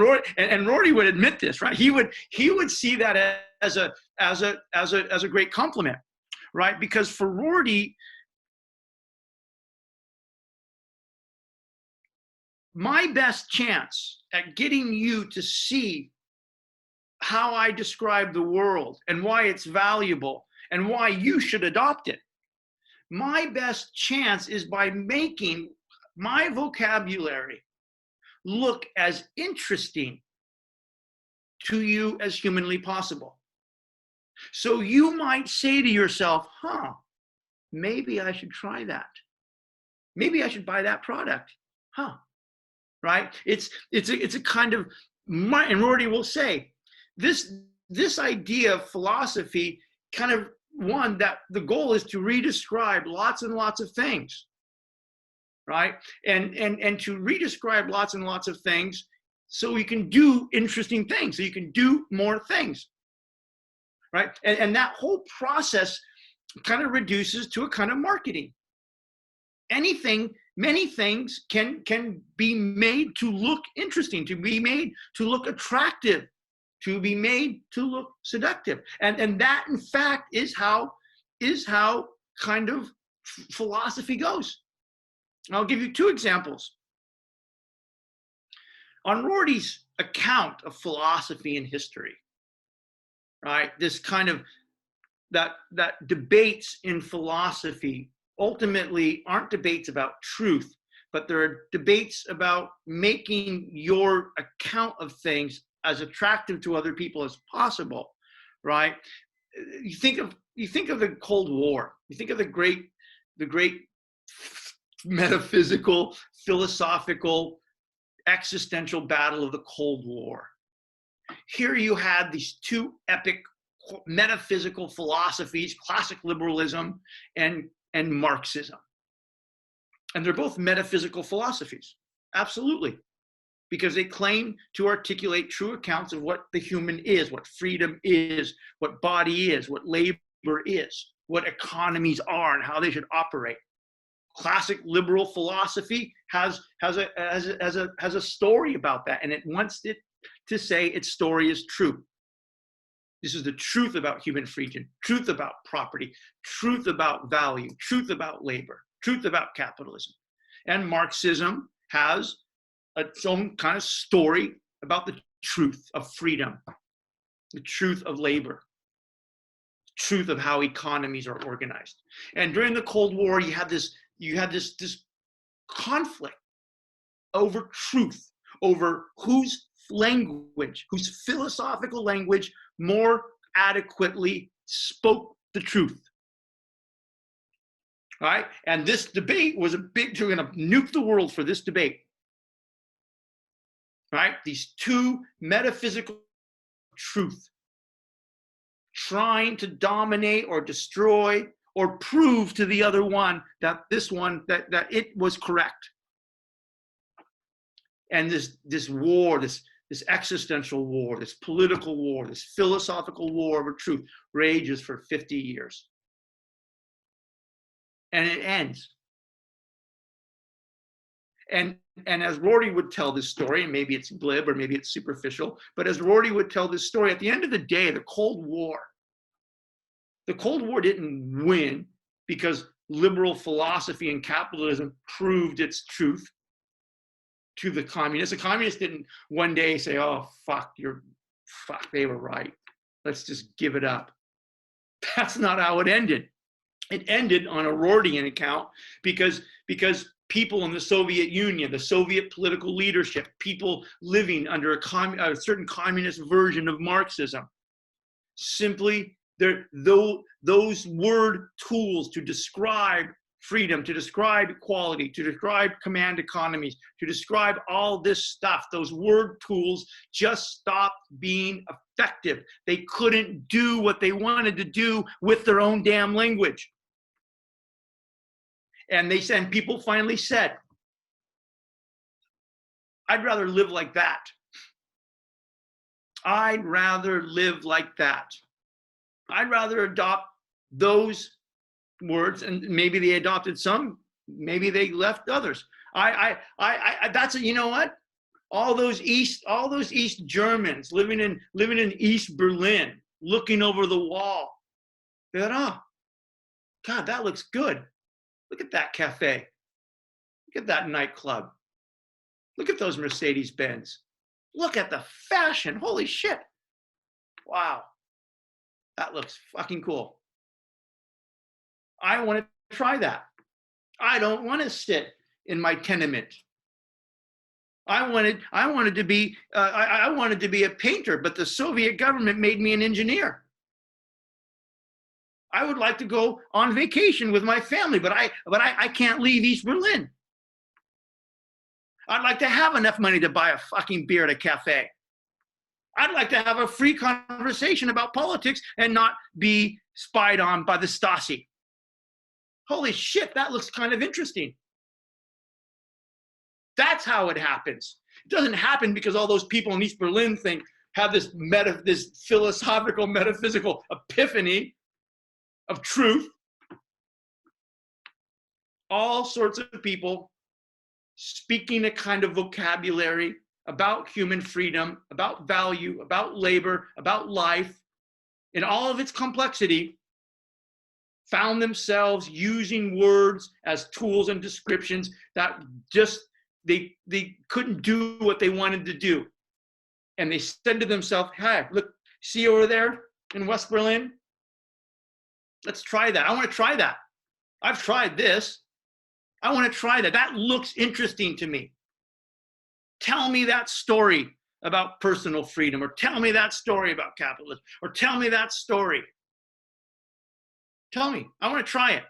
Rorty would admit this, right? He would see that as a great compliment, right? Because for Rorty, my best chance at getting you to see how I describe the world and why it's valuable and why you should adopt it, my best chance is by making my vocabulary look as interesting to you as humanly possible. So you might say to yourself, maybe I should try that. Maybe I should buy that product. Right? It's a kind of, and Rorty will say, this idea of philosophy kind of one that the goal is to redescribe lots and lots of things, right? And to redescribe lots and lots of things so you can do interesting things, so you can do more things, right? And that whole process kind of reduces to a kind of marketing. Many things can be made to look interesting, to be made to look attractive, to be made to look seductive. And that, in fact, is how kind of philosophy goes. I'll give you two examples. On Rorty's account of philosophy and history, right, this kind of, that debates in philosophy ultimately aren't debates about truth, but there are debates about making your account of things as attractive to other people as possible, right? You think of the Cold War. You think of the great metaphysical, philosophical, existential battle of the Cold War. Here you had these two epic metaphysical philosophies, classic liberalism and Marxism. And they're both metaphysical philosophies, absolutely, because they claim to articulate true accounts of what the human is, what freedom is, what body is, what labor is, what economies are, and how they should operate. Classic liberal philosophy has a story about that, and it wants it to say its story is true. This is the truth about human freedom, truth about property, truth about value, truth about labor, truth about capitalism. And Marxism has its own kind of story about the truth of freedom, the truth of labor, the truth of how economies are organized. And during the Cold War, you had this conflict over truth, over whose language, whose philosophical language more adequately spoke the truth. Right? And this debate was we're going to nuke the world for this debate. Right? These two metaphysical truth. trying to dominate or destroy or prove to the other one that that it was correct. And this war, this existential war, this political war, this philosophical war over truth rages for 50 years. And it ends. And as Rorty would tell this story, and maybe it's glib or maybe it's superficial, but as Rorty would tell this story, at the end of the day, the Cold War didn't win because liberal philosophy and capitalism proved its truth to the communists. The communists didn't one day say, oh, fuck, they were right. Let's just give it up. That's not how it ended. It ended on a Rortyan account because people in the Soviet Union, the Soviet political leadership, people living under a certain communist version of Marxism, simply those word tools to describe freedom, to describe equality, to describe command economies, to describe all this stuff, those word tools just stopped being effective. They couldn't do what they wanted to do with their own damn language. And people finally said, I'd rather live like that. I'd rather live like that. I'd rather adopt those words, and maybe they adopted some, maybe they left others. You know what? All those East Germans living in East Berlin, looking over the wall. They thought, oh, God, that looks good. Look at that cafe. Look at that nightclub. Look at those Mercedes-Benz. Look at the fashion. Holy shit. Wow. That looks fucking cool. I want to try that. I don't want to sit in my tenement. I wanted to be a painter, but the Soviet government made me an engineer. I would like to go on vacation with my family, but I can't leave East Berlin. I'd like to have enough money to buy a fucking beer at a cafe. I'd like to have a free conversation about politics and not be spied on by the Stasi. Holy shit, that looks kind of interesting. That's how it happens. It doesn't happen because all those people in East Berlin have this philosophical, metaphysical epiphany of truth. All sorts of people speaking a kind of vocabulary about human freedom, about value, about labor, about life, in all of its complexity, found themselves using words as tools and descriptions that just, they couldn't do what they wanted to do. And they said to themselves, hey, look, see over there in West Berlin? Let's try that. I want to try that. I've tried this. I want to try that. That looks interesting to me. Tell me that story about personal freedom, or tell me that story about capitalism, or tell me that story. Tell me. I want to try it.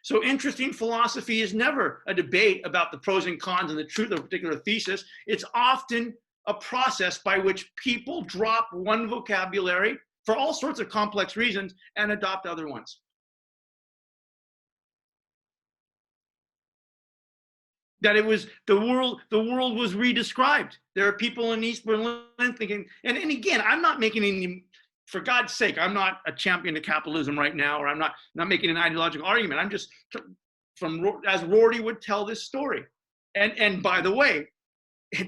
So interesting philosophy is never a debate about the pros and cons and the truth of a particular thesis. It's often a process by which people drop one vocabulary for all sorts of complex reasons and adopt other ones. That it was the world was redescribed. There are people in East Berlin thinking, and again, I'm not making any, for God's sake, I'm not a champion of capitalism right now, or I'm not making an ideological argument. I'm just, as Rorty would tell this story. And by the way,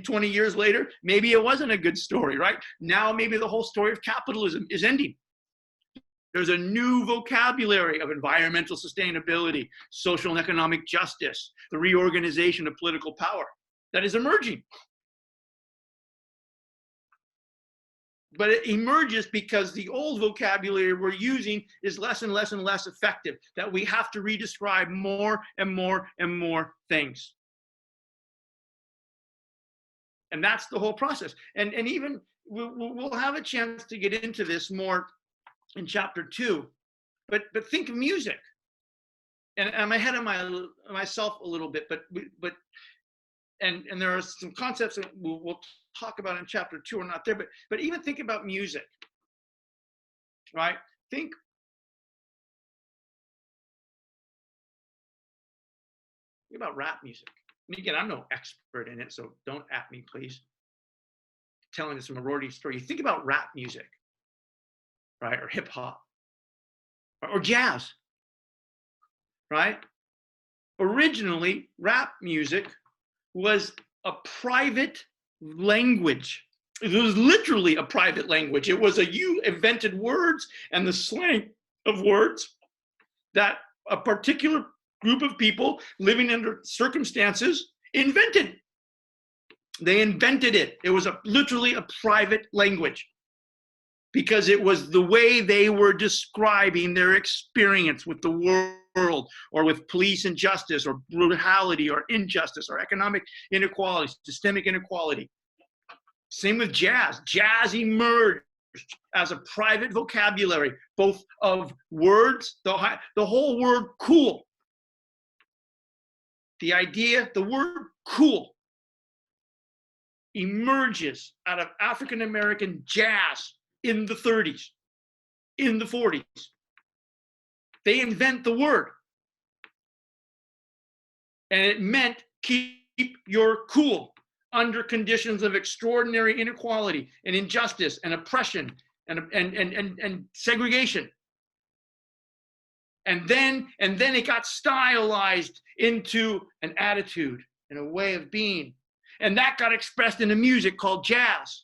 20 years later, maybe it wasn't a good story, right? Now maybe the whole story of capitalism is ending. There's a new vocabulary of environmental sustainability, social and economic justice, the reorganization of political power that is emerging. But it emerges because the old vocabulary we're using is less and less and less effective, that we have to redescribe more and more and more things. And that's the whole process. And even we'll have a chance to get into this more in chapter 2, but think of music. And I'm ahead of myself a little bit, but and there are some concepts that we'll talk about in chapter 2 are not there, but even think about music, right? Think about rap music. And again, I'm no expert in it, so don't at me, please. Telling this from a Rorty story. You think about rap music, right? Or hip hop, or jazz, right? Originally, rap music was a private language. It was literally a private language. It was you invented words and the slang of words that a particular group of people living under circumstances invented. They invented it. It was literally a private language because it was the way they were describing their experience with the world or with police injustice or brutality or injustice or economic inequality, systemic inequality. Same with jazz. Jazz emerged as a private vocabulary, both of words, the whole word cool. The idea, the word cool emerges out of African American jazz in the 30s, in the 40s. They invent the word. And it meant keep your cool under conditions of extraordinary inequality and injustice and oppression and segregation. And then it got stylized into an attitude and a way of being. And that got expressed in a music called jazz.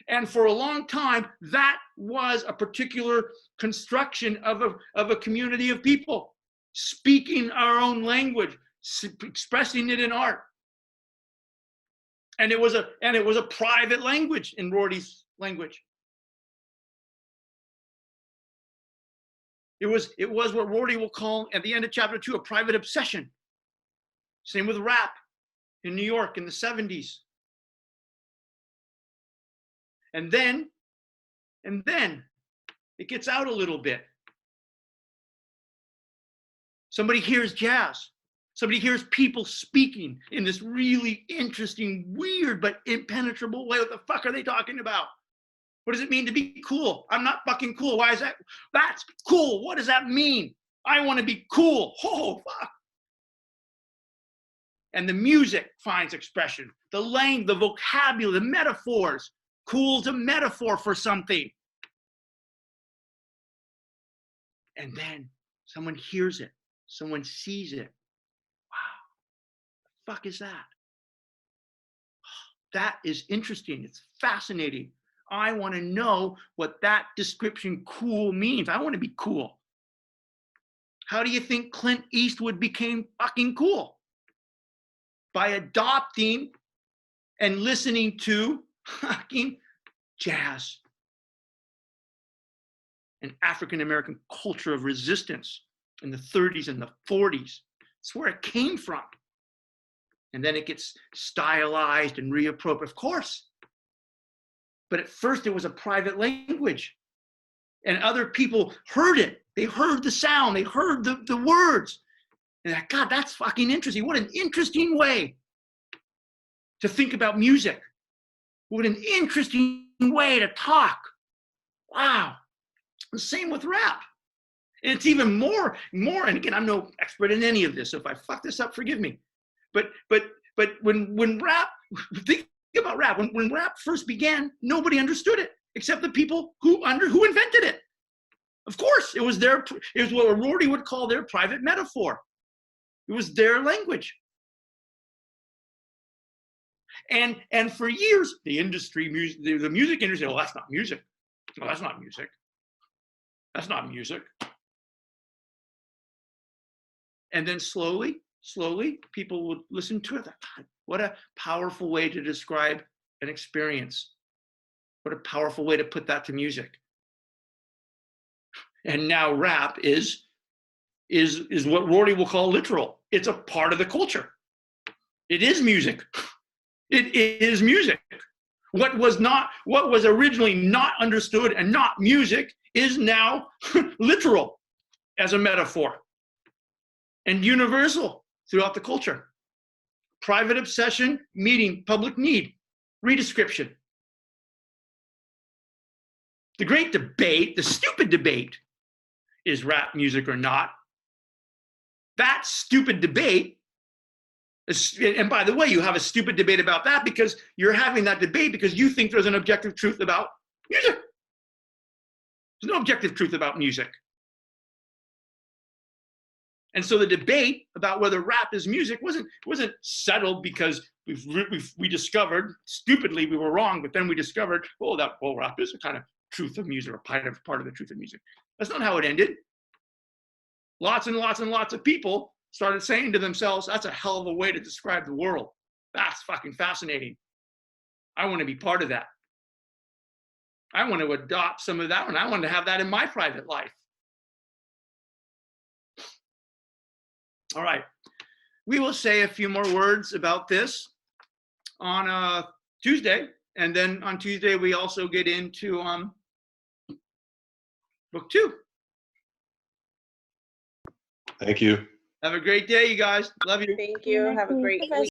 And for a long time, that was a particular construction of a community of people speaking our own language, expressing it in art. And it was a private language in Rorty's language. It was what Rorty will call at the end of chapter 2 a private obsession. Same with rap in New York in the 70s. And then it gets out a little bit. Somebody hears jazz. Somebody hears people speaking in this really interesting, weird, but impenetrable way. What the fuck are they talking about? What does it mean to be cool? I'm not fucking cool. Why is that? That's cool. What does that mean? I want to be cool. Oh, fuck. And the music finds expression. The language, the vocabulary, the metaphors. Cool's a metaphor for something. And then someone hears it. Someone sees it. Wow. The fuck is that? That is interesting. It's fascinating. I want to know what that description cool means. I want to be cool. How do you think Clint Eastwood became fucking cool? By adopting and listening to fucking jazz. An African-American culture of resistance in the 30s and the 40s. It's where it came from. And then it gets stylized and reappropriated, of course. But at first it was a private language. And other people heard it. They heard the sound. They heard the words. And God, that's fucking interesting. What an interesting way to think about music. What an interesting way to talk. Wow. The same with rap. And it's even more, and again, I'm no expert in any of this, so if I fuck this up, forgive me. But when rap, think about rap, when rap first began, nobody understood it, except the people who invented it. Of course, it was what Rorty would call their private metaphor. It was their language. And for years, the music industry, well, that's not music. No, that's not music. That's not music. And then slowly, people would listen to it. God, what a powerful way to describe an experience. What a powerful way to put that to music. And now rap is what Rorty will call literal. It's a part of the culture. It is music. It is music. What was originally not understood and not music is now literal as a metaphor and universal throughout the culture. private obsession meeting public need. Redescription. The great debate, the stupid debate, is rap music or not? That stupid debate, and by the way, you have a stupid debate about that because you're having that debate because you think there's an objective truth about music. There's no objective truth about music. And so the debate about whether rap is music wasn't settled because we discovered, stupidly we were wrong, but then we discovered, rap is a kind of truth of music, or part of the truth of music. That's not how it ended. Lots and lots and lots of people started saying to themselves, that's a hell of a way to describe the world. That's fucking fascinating. I want to be part of that. I want to adopt some of that, and I want to have that in my private life. All right. We will say a few more words about this on Tuesday. And then on Tuesday, we also get into book 2. Thank you. Have a great day, you guys. Love you. Thank you. Have a great week.